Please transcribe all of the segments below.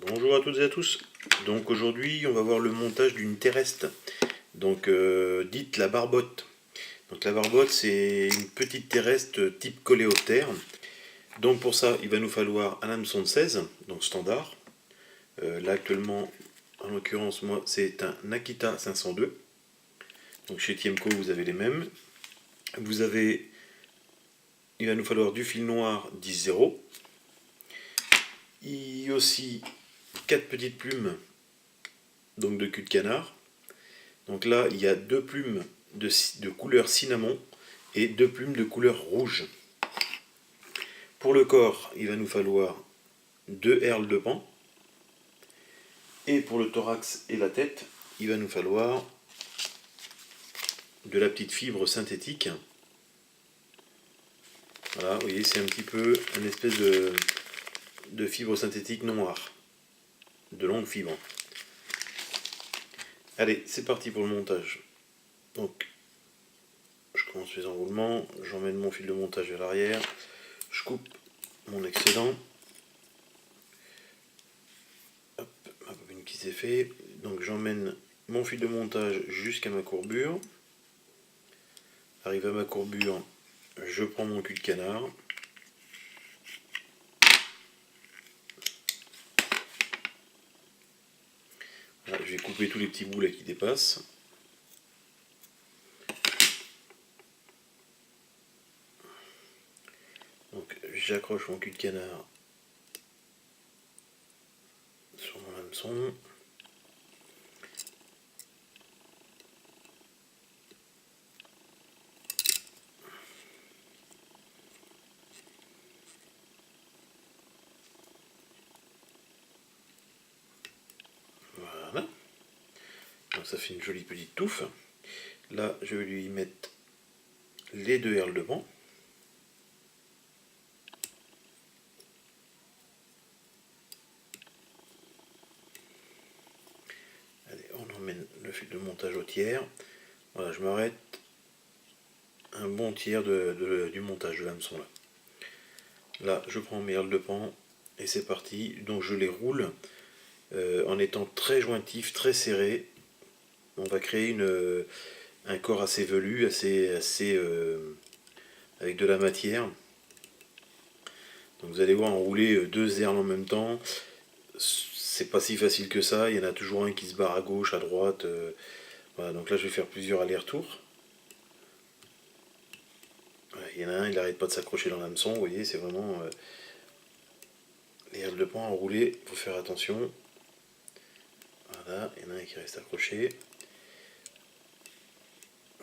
Bonjour à toutes et à tous. Donc aujourd'hui on va voir le montage d'une terrestre, donc dite la barbotte. Donc la barbotte c'est une petite terrestre type coléoptère. Donc pour ça il va nous falloir un hameçon de 16, donc standard. Là actuellement en l'occurrence moi c'est un Akita 502. Donc chez Tiemco vous avez les mêmes. Il va nous falloir du fil noir 10-0. Il y a aussi 4 petites plumes donc de cul de canard. Donc là, il y a deux plumes de couleur cinnamon et deux plumes de couleur rouge. Pour le corps, il va nous falloir deux herles de pan. Et pour le thorax et la tête, il va nous falloir de la petite fibre synthétique. Voilà, vous voyez, c'est un petit peu une espèce de fibre synthétique noire, de longue fibre. Allez, c'est parti pour le montage. Donc, je commence les enroulements, j'emmène mon fil de montage vers l'arrière, je coupe mon excédent. Hop, ma bobine qui s'est fait. Donc j'emmène mon fil de montage jusqu'à ma courbure. Arrivé à ma courbure, je prends mon cul de canard. Voilà, je vais couper tous les petits bouts là qui dépassent. Donc j'accroche mon cul de canard sur mon hameçon. Voilà. Donc ça fait une jolie petite touffe. Là je vais lui mettre les deux herles de pan. Allez, on emmène le fil de montage au tiers. Voilà, je m'arrête un bon tiers du montage de l'hameçon là. Là, je prends mes herles de pan et c'est parti. Donc je les roule en étant très jointif, très serré. On va créer un corps assez velu, avec de la matière. Donc vous allez voir enrouler deux herles en même temps. C'est pas si facile que ça. Il y en a toujours un qui se barre à gauche, à droite. Voilà, donc là je vais faire plusieurs allers-retours. Il y en a un, il n'arrête pas de s'accrocher dans l'hameçon. Vous voyez, c'est vraiment les herles de pan enroulées. Il faut faire attention. Voilà, il y en a un qui reste accroché.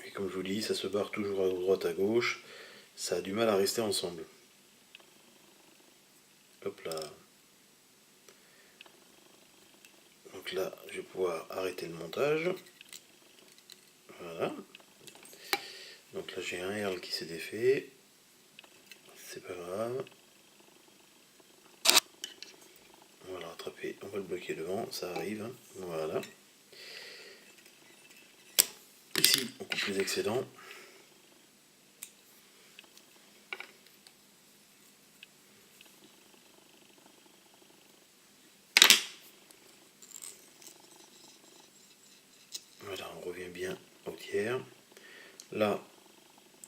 Et comme je vous dis, ça se barre toujours à droite, à gauche. Ça a du mal à rester ensemble. Hop là. Donc là, je vais pouvoir arrêter le montage. Voilà. Donc là, j'ai un herle qui s'est défait. C'est pas grave. On va le rattraper, on va le bloquer devant, ça arrive. Voilà. Ici, on coupe les excédents. Voilà, on revient bien au tiers. Là,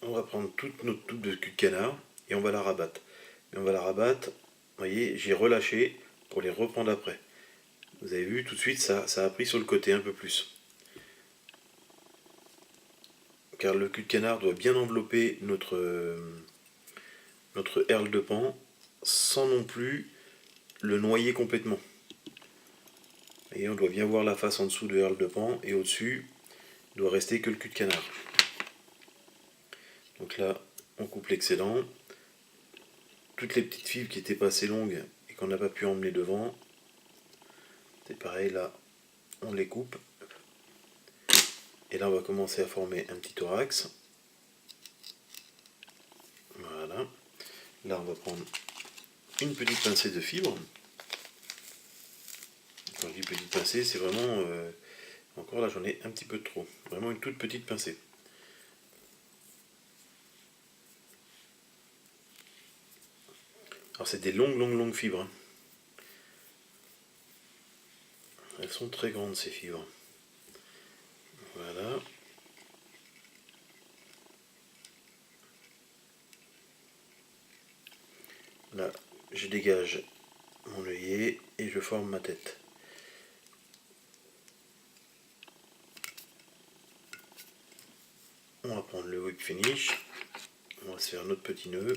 on va prendre toute notre toupe de cul de canard et on va la rabattre. Et on va la rabattre, vous voyez, j'ai relâché pour les reprendre après. Vous avez vu, tout de suite, ça a pris sur le côté un peu plus. Car le cul de canard doit bien envelopper notre herle de pan sans non plus le noyer complètement. Et on doit bien voir la face en dessous de herle de pan et au-dessus il doit rester que le cul de canard. Donc là, on coupe l'excédent. Toutes les petites fibres qui étaient pas assez longues et qu'on n'a pas pu emmener devant, c'est pareil, là, on les coupe. Et là, on va commencer à former un petit thorax. Voilà. Là, on va prendre une petite pincée de fibres. Quand je dis petite pincée, c'est vraiment... encore là, j'en ai un petit peu trop. Vraiment une toute petite pincée. Alors, c'est des longues fibres. Elles sont très grandes ces fibres. Voilà. Là, je dégage mon œillet et je forme ma tête. On va prendre le whip finish. On va se faire notre petit nœud.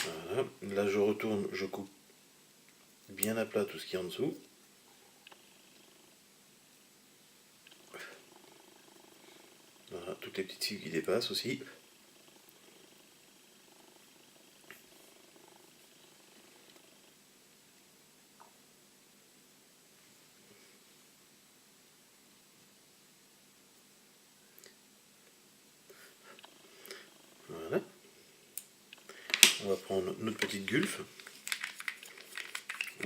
Voilà. Là, je retourne, je coupe bien à plat tout ce qui est en dessous. Voilà, toutes les petites fibres qui dépassent aussi. Voilà. On va prendre notre petite gulfe.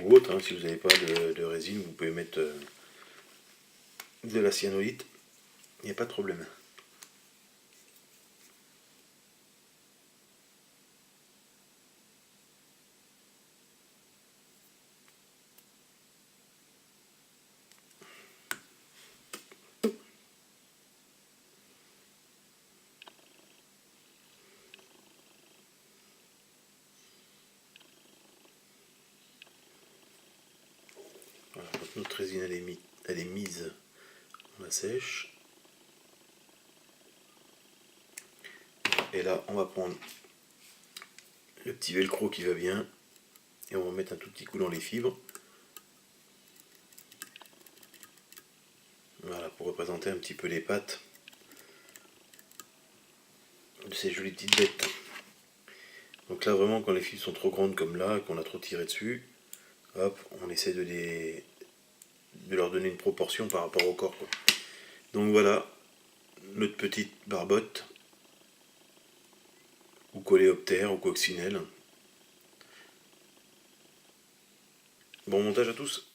Ou autre, hein, si vous n'avez pas de résine, vous pouvez mettre de la cyanolite. Il n'y a pas de problème. Voilà, notre résine elle est mise, on la sèche. Et là, on va prendre le petit velcro qui va bien et on va mettre un tout petit coup dans les fibres. Voilà, pour représenter un petit peu les pattes de ces jolies petites bêtes. Donc là, vraiment, quand les fibres sont trop grandes comme là, qu'on a trop tiré dessus, hop, on essaie de leur donner une proportion par rapport au corps, quoi. Donc voilà, notre petite barbotte, ou coléoptère, ou coccinelle. Bon montage à tous!